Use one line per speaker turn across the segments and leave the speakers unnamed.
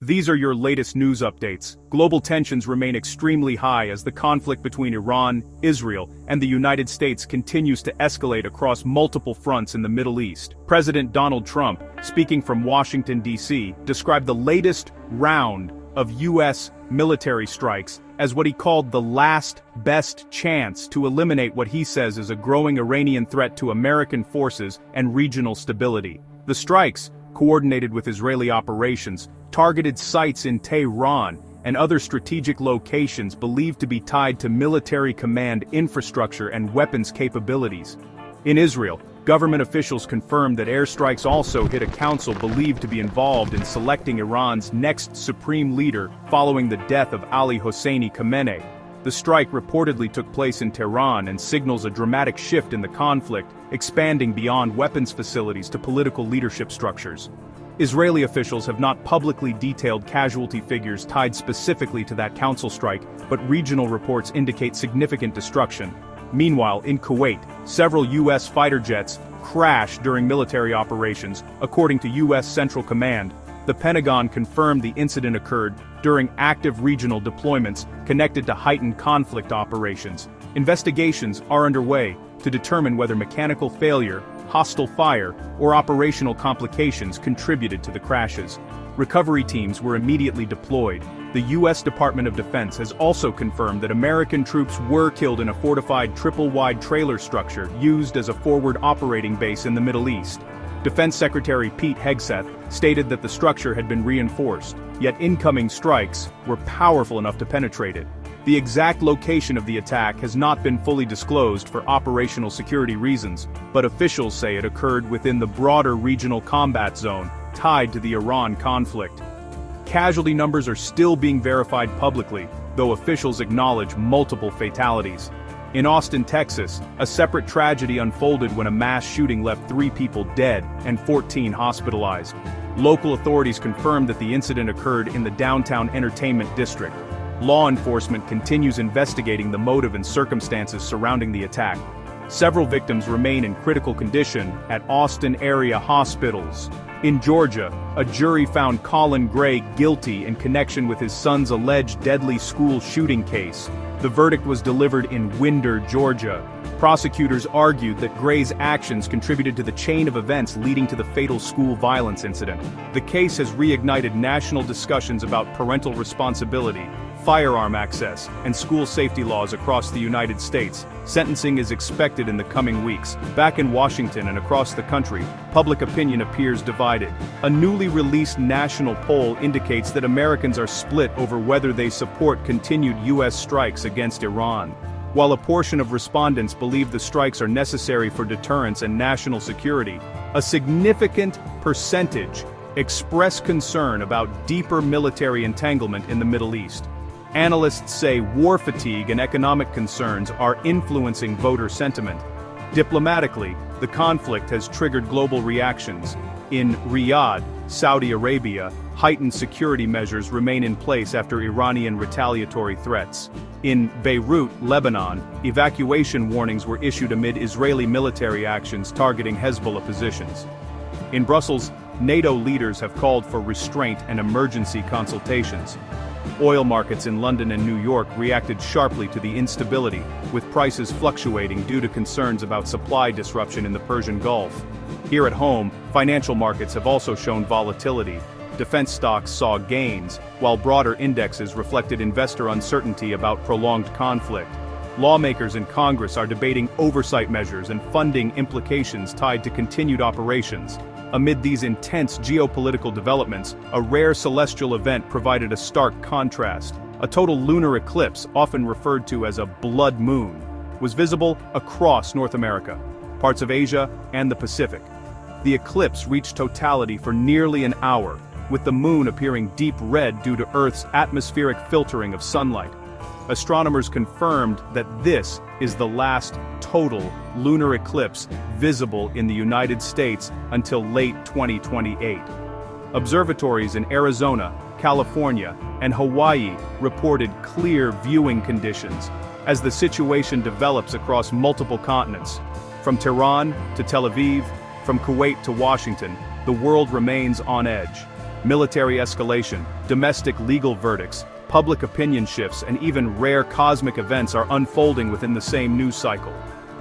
These are your latest news updates. Global tensions remain extremely high as the conflict between Iran, Israel, and the United States continues to escalate across multiple fronts in the Middle East. President Donald Trump, speaking from Washington, D.C., described the latest round of U.S. military strikes as what he called the last best chance to eliminate what he says is a growing Iranian threat to American forces and regional stability. The strikes, coordinated with Israeli operations, targeted sites in Tehran and other strategic locations believed to be tied to military command infrastructure and weapons capabilities. In Israel, government officials confirmed that airstrikes also hit a council believed to be involved in selecting Iran's next supreme leader following the death of Ali Hosseini Khamenei. The strike reportedly took place in Tehran and signals a dramatic shift in the conflict, expanding beyond weapons facilities to political leadership structures. Israeli officials have not publicly detailed casualty figures tied specifically to that council strike, but regional reports indicate significant destruction. Meanwhile, in Kuwait, several U.S. fighter jets crashed during military operations, according to U.S. Central Command. The Pentagon confirmed the incident occurred during active regional deployments connected to heightened conflict operations. Investigations are underway to determine whether mechanical failure, hostile fire, or operational complications contributed to the crashes. Recovery teams were immediately deployed. The U.S. Department of Defense has also confirmed that American troops were killed in a fortified triple-wide trailer structure used as a forward operating base in the Middle East. Defense Secretary Pete Hegseth stated that the structure had been reinforced, yet incoming strikes were powerful enough to penetrate it. The exact location of the attack has not been fully disclosed for operational security reasons, but officials say it occurred within the broader regional combat zone tied to the Iran conflict. Casualty numbers are still being verified publicly, though officials acknowledge multiple fatalities. In Austin, Texas, a separate tragedy unfolded when a mass shooting left 3 people dead and 14 hospitalized. Local authorities confirmed that the incident occurred in the downtown entertainment district. Law enforcement continues investigating the motive and circumstances surrounding the attack. Several victims remain in critical condition at Austin area hospitals. In Georgia, a jury found Colin Gray guilty in connection with his son's alleged deadly school shooting case. The verdict was delivered in Winder, Georgia. Prosecutors argued that Gray's actions contributed to the chain of events leading to the fatal school violence incident. The case has reignited national discussions about parental responsibility, firearm access, and school safety laws across the United States. Sentencing is expected in the coming weeks. Back in Washington and across the country, public opinion appears divided. A newly released national poll indicates that Americans are split over whether they support continued U.S. strikes against Iran. While a portion of respondents believe the strikes are necessary for deterrence and national security, a significant percentage express concern about deeper military entanglement in the Middle East. Analysts say war fatigue and economic concerns are influencing voter sentiment. Diplomatically, the conflict has triggered global reactions. In Riyadh, Saudi Arabia, heightened security measures remain in place after Iranian retaliatory threats. In Beirut, Lebanon, evacuation warnings were issued amid Israeli military actions targeting Hezbollah positions. In Brussels, NATO leaders have called for restraint and emergency consultations. Oil markets in London and New York reacted sharply to the instability, with prices fluctuating due to concerns about supply disruption in the Persian Gulf. Here at home, financial markets have also shown volatility. Defense stocks saw gains, while broader indexes reflected investor uncertainty about prolonged conflict. Lawmakers in Congress are debating oversight measures and funding implications tied to continued operations. Amid these intense geopolitical developments, a rare celestial event provided a stark contrast. A total lunar eclipse, often referred to as a blood moon, was visible across North America, parts of Asia, and the Pacific. The eclipse reached totality for nearly an hour, with the moon appearing deep red due to Earth's atmospheric filtering of sunlight. Astronomers confirmed that this is the last total lunar eclipse visible in the United States until late 2028. Observatories in Arizona, California, and Hawaii reported clear viewing conditions as the situation develops across multiple continents. From Tehran to Tel Aviv, from Kuwait to Washington, the world remains on edge. Military escalation, domestic legal verdicts, public opinion shifts, and even rare cosmic events are unfolding within the same news cycle.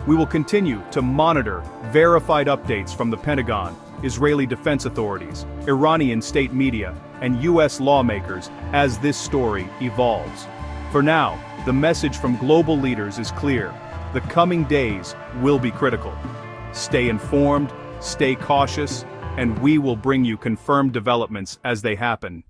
We will continue to monitor verified updates from the Pentagon, Israeli defense authorities, Iranian state media, and US lawmakers as this story evolves. For now, the message from global leaders is clear. The coming days will be critical. Stay informed, stay cautious, and we will bring you confirmed developments as they happen.